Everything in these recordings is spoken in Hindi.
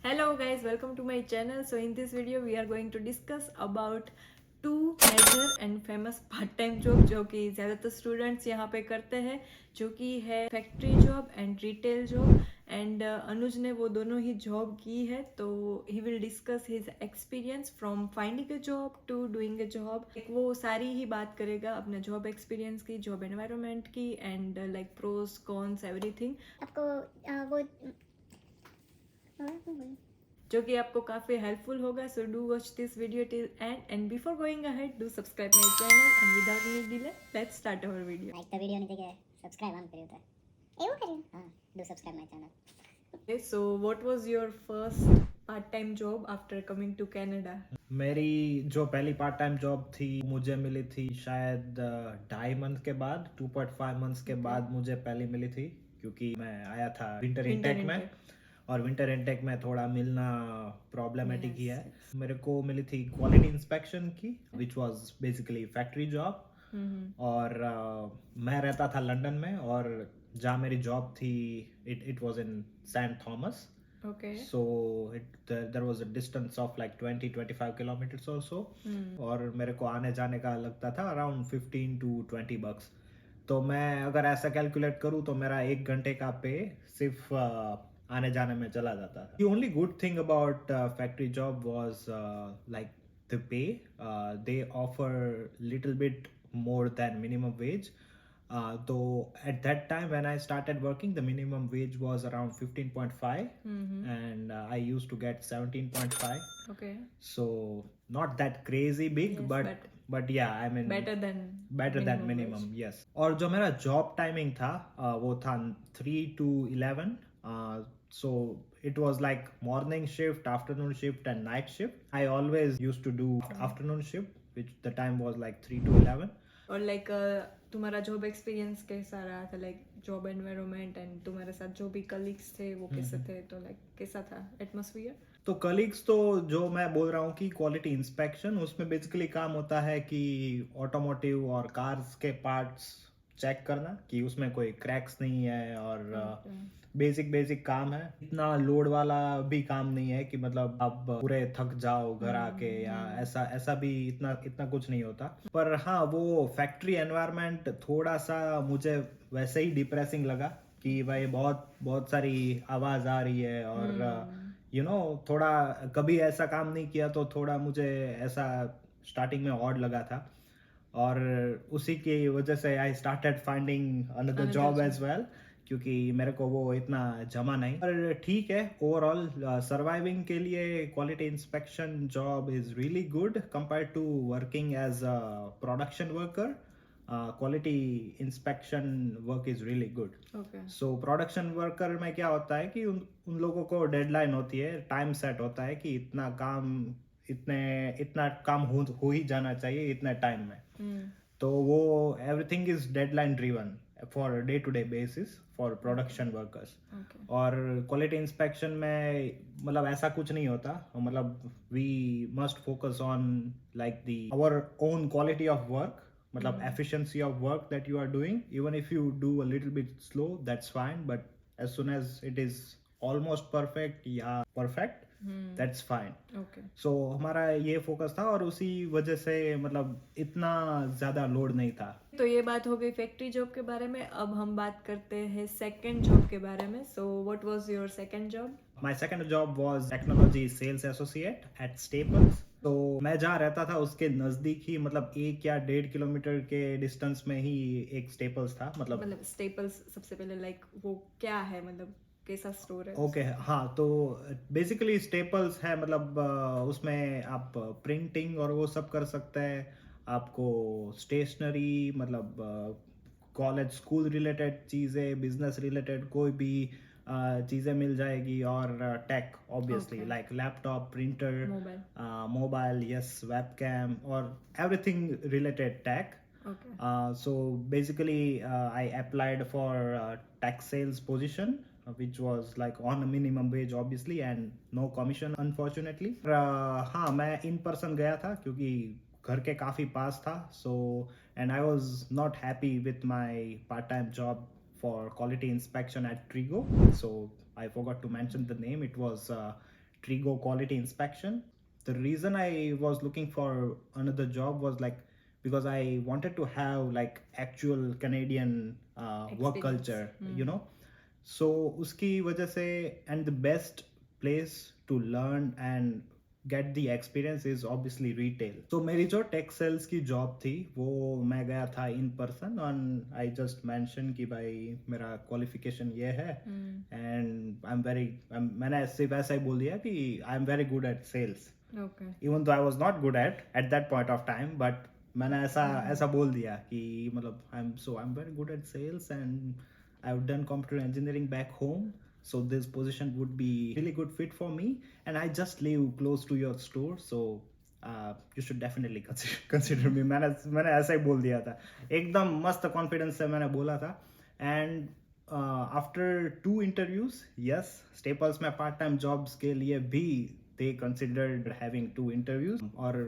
Hello guys, welcome to my channel. So in this video we are going to discuss about two major and famous part time job जो कि ज़्यादातर स्टूडेंट्स यहाँ पे करते हैं, जो कि है factory job and retail job. And Anuj ने वो दोनों ही जॉब की है, तो he will discuss his experience from finding a job to doing a job. वो सारी ही बात करेगा अपने जॉब एक्सपीरियंस की, जॉब एनवायरनमेंट की and like pros cons everything, आपको वो जो कि आपको काफ़ी हेल्पफुल होगा। So do watch this video till end before going ahead do subscribe my channel and without any delay let's start our video. Like the વિડિયોની જગ્યાએ સબસ્ક્રાઇબ આમ કર્યું હતું એવું કર્યું હા do subscribe my channel Okay, so what was your first part-time job after coming to Canada? मेरी जो पहली पार्ट टाइम जॉब थी मुझे मिली थी शायद 2.5 मंथ के बाद, 2.5 मंथ्स के बाद मुझे पहली मिली थी, क्योंकि मैं आया था विंटर Winter इनटेक में intake. और विंटर इनटेक में थोड़ा मिलना प्रॉब्लमेटिक ही Yes, है. yes. मेरे को मिली थी क्वालिटी इंस्पेक्शन की, which was basically factory job. और मैं रहता था लंदन में, और जहाँ मेरी जॉब थी it was in Saint Thomas. Okay. So there was a distance of like 20-25 kilometers or so. और मेरे को आने जाने का लगता था अराउंड 15 to 20 bucks. तो मैं अगर ऐसा कैलकुलेट करूँ तो मेरा 1 घंटे का पे सिर्फ आने जाने में चला जाता था. The only good thing about factory job was like the pay. They offer little bit more than minimum wage. So at that time when I started working, the minimum wage was around 15.5, and I used to get 17.5. Okay. So not that crazy big, Yes, but yeah, I mean better than minimum, yes. और जो मेरा जॉब टाइमिंग था वो था 3 to 11. So it was like morning shift, afternoon shift and night shift. I always used to do afternoon shift, which the time was like 3 to 11. और लाइक तुम्हारा जॉब एक्सपीरियंस कैसा रहा था, लाइक जॉब एनवायरनमेंट एंड तुम्हारे साथ जो भी कलीग्स थे वो कैसे थे, तो लाइक कैसा था एटमॉस्फेयर? तो कलीग्स, तो जो मैं बोल रहा हूँ कि क्वालिटी इंस्पेक्शन, उसमें बेसिकली काम होता है कि ऑटोमोटिव और कार्स के पार्ट्स चेक करना कि उसमें कोई क्रैक्स नहीं है, और बेसिक काम है. इतना लोड वाला भी काम नहीं है कि मतलब आप पूरे थक जाओ घर आके, या ऐसा भी इतना कुछ नहीं होता. पर हाँ, वो फैक्ट्री एनवायरनमेंट थोड़ा सा मुझे वैसे ही डिप्रेसिंग लगा कि भाई बहुत सारी आवाज आ रही है, और थोड़ा कभी ऐसा काम नहीं किया तो थोड़ा मुझे ऐसा स्टार्टिंग में ऑड लगा था, और उसी की वजह से I started finding another job as well, क्योंकि मेरे को वो इतना जमा नहीं. पर ठीक है, ओवरऑल सर्वाइविंग के लिए quality inspection job is really good compare to working as a production worker. Quality inspection work is really good. Okay. So production worker में क्या होता है कि उन लोगों को डेडलाइन होती है, टाइम सेट होता है कि इतना काम हो ही जाना चाहिए इतने टाइम में. तो वो everything is deadline driven for day to day basis for production workers. और क्वालिटी इंस्पेक्शन में मतलब ऐसा कुछ नहीं होता, मतलब we must focus on like the our own quality of work, मतलब efficiency of work that you are doing. Even if you do a little bit slow, that's fine, but as soon as it is almost perfect, that's fine. Okay. So हमारा ये फोकस था, और उसी वजह से मतलब इतना ज्यादा लोड नहीं था. तो ये बात हो गई फैक्ट्री जॉब के बारे में. अब हम बात करते हैं सेकंड जॉब के बारे में. So what was your second job? My second job was technology sales associate at Staples. तो मैं जहाँ रहता था उसके नजदीक ही, मतलब 1 या 1.5 किलोमीटर के डिस्टेंस में ही एक स्टेपल्स था. मतलब स्टेपल्स सबसे पहले लाइक वो क्या है, मतलब कैसा स्टोर है? ओके, हाँ, तो बेसिकली स्टेपल्स है, मतलब उसमें आप प्रिंटिंग और वो सब कर सकते हैं. आपको स्टेशनरी, मतलब कॉलेज स्कूल रिलेटेड चीज़ें, बिजनेस रिलेटेड कोई भी चीज़ें मिल जाएगी, और tech obviously like laptop, printer, mobile, yes, webcam, और everything related tech. So basically I applied for tech sales position, which was like on a minimum wage obviously and no commission unfortunately. हाँ, मैं in person गया था क्योंकि घर के काफ़ी पास था. So and I was not happy with my part-time job for quality inspection at Trigo. So I forgot to mention the name. It was Trigo quality inspection. The reason I was looking for another job was like because I wanted to have like actual Canadian work Experience. culture, you know. So उसकी वजह से and the best place to learn and get the experience is obviously retail. So मेरी जो tech sales की job थी वो मैं गया था in person and I just mentioned कि भाई मेरा qualification ये है and मैंने सिर्फ ऐसा ही बोल दिया कि I'm very good at sales. Okay. Even though I was not good at that point of time, but मैंने ऐसा बोल दिया कि मतलब I'm very good at sales and I've done computer engineering back home, so this position would be really good fit for me, and I just live close to your store, so you should definitely consider me. मैंने ऐसा ही बोल दिया था, एकदम मस्त कॉन्फिडेंस से मैंने बोला था. And after 2 interviews, yes, Staples में पार्ट टाइम जॉब्स के लिए भी they considered having 2 interviews और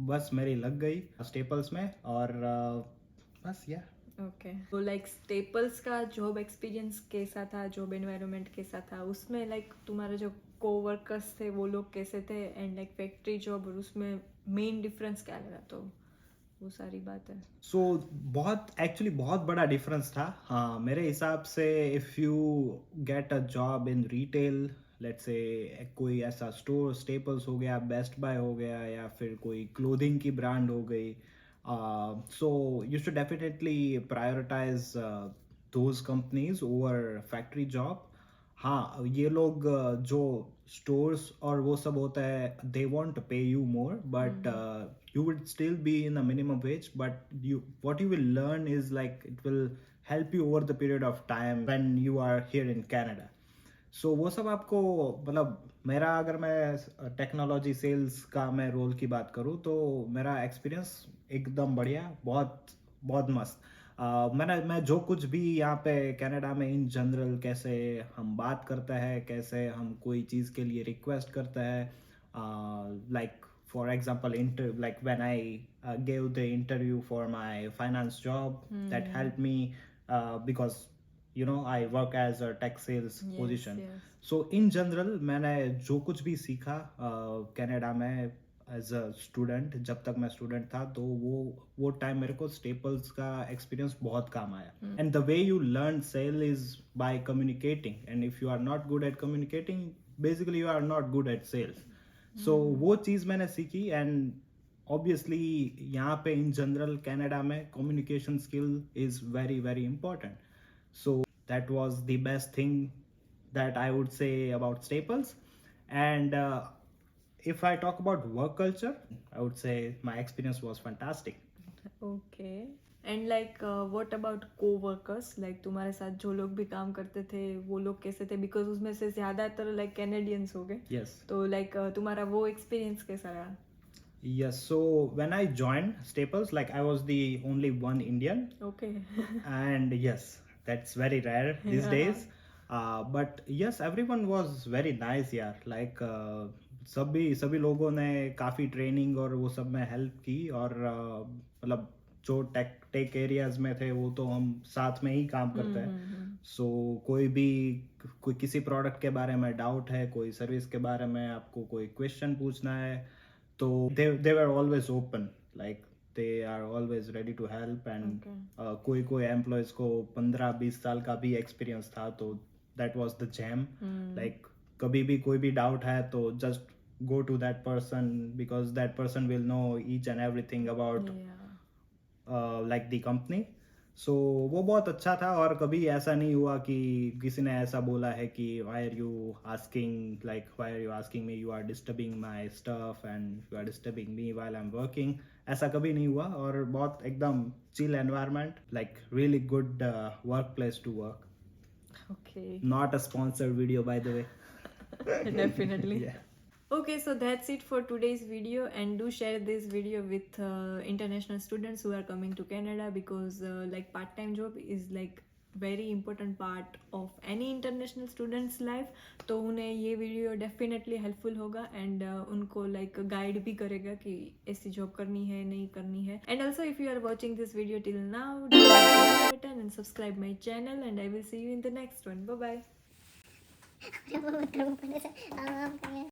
बस मेरी लग गई स्टेपल्स में और बस या ओके, तो लाइक स्टेपल्स का जॉब एक्सपीरियंस कैसा था, जॉब एनवायरनमेंट कैसा था, उसमें लाइक तुम्हारे जो कोवर्कर्स थे वो लोग कैसे थे, एंड लाइक फैक्ट्री जॉब और उसमें मेन डिफरेंस क्या लगा, तो वो सारी बात है. सो बहुत बड़ा डिफरेंस था. हाँ, मेरे हिसाब से if you get a job in retail, let's say कोई ऐसा स्टोर, स्टेपल्स हो गया, बेस्ट बाय हो गया, या फिर कोई क्लोथिंग की ब्रांड हो गई, so you should definitely prioritize those companies over factory job. हाँ, ये लोग जो स्टोर्स और वो सब होता है, they want to pay you more, but you would still be in a minimum wage, but what you will learn is like it will help you over the period of time when you are here in Canada. सो वो सब आपको मतलब मेरा अगर मैं टेक्नोलॉजी सेल्स का मैं रोल की बात करूँ तो मेरा एक्सपीरियंस एकदम बढ़िया, बहुत बहुत मस्त. मैं जो कुछ भी यहाँ पे कनाडा में इन जनरल कैसे हम बात करते हैं, कैसे हम कोई चीज़ के लिए रिक्वेस्ट करते हैं, like for example like when I gave the interview for my finance job, that helped me because I work as a tech sales position. So in general मैंने जो कुछ भी सीखा कनाडा में एज अ स्टूडेंट, जब तक मैं स्टूडेंट था, तो वो टाइम मेरे को स्टेपल्स का एक्सपीरियंस बहुत काम आया. And the way you learn sale is by communicating, and if you are not good at communicating, basically you are not good at sales. So वो चीज़ मैंने सीखी. एंड ऑब्वियसली यहाँ पे इन जनरल कनाडा में communication skill is very very important. So that was the best thing that I would say about Staples. And if I talk about work culture, I would say my experience was fantastic. Okay, and like what about coworkers, like तुम्हारे साथ जो लोग भी काम करते थे वो लोग कैसे थे, बिकॉज उसमें से ज़्यादातर लाइक कैनेडियंस हो गए. Yes. तो लाइक तुम्हारा वो एक्सपीरियंस कैसा रहा? Yes. So when I joined Staples, like I was the only one Indian. Okay. And yes, that's very rare these days. But yes, everyone was very nice यार. Like सभी लोगों ने काफ़ी ट्रेनिंग और वो सब में हेल्प की. और मतलब जो टेक एरियाज में थे वो तो हम साथ में ही काम करते हैं. सो कोई किसी प्रोडक्ट के बारे में डाउट है, कोई सर्विस के बारे में आपको कोई क्वेश्चन पूछना है, तो they were always open, like they are always ready to help. And कोई एम्प्लॉयज को 15-20 साल का भी एक्सपीरियंस था, तो that was the gem. Like कभी भी कोई भी डाउट है तो just go to that person, because that person will know each and everything about like the company. So वो बहुत अच्छा था. और कभी ऐसा नहीं हुआ कि किसी ने ऐसा बोला है कि why are you asking me, you are disturbing my stuff and you are disturbing me while I'm working. ऐसा कभी नहीं हुआ. और बहुत एकदम chill environment, like really good workplace to work. Okay. Not a sponsored video, by the way. Definitely. Yeah. Okay, so that's it for today's video, and do share this video with international students who are coming to Canada, because like part-time job is like very important part of any international student's life. तो उन्हें ये वीडियो डेफिनेटली हेल्पफुल होगा, एंड उनको लाइक गाइड भी करेगा कि ऐसी जॉब करनी है नहीं करनी है. And also if you are watching this video till now, do hit the like button and subscribe my channel, and I will see you in the next one. Bye bye.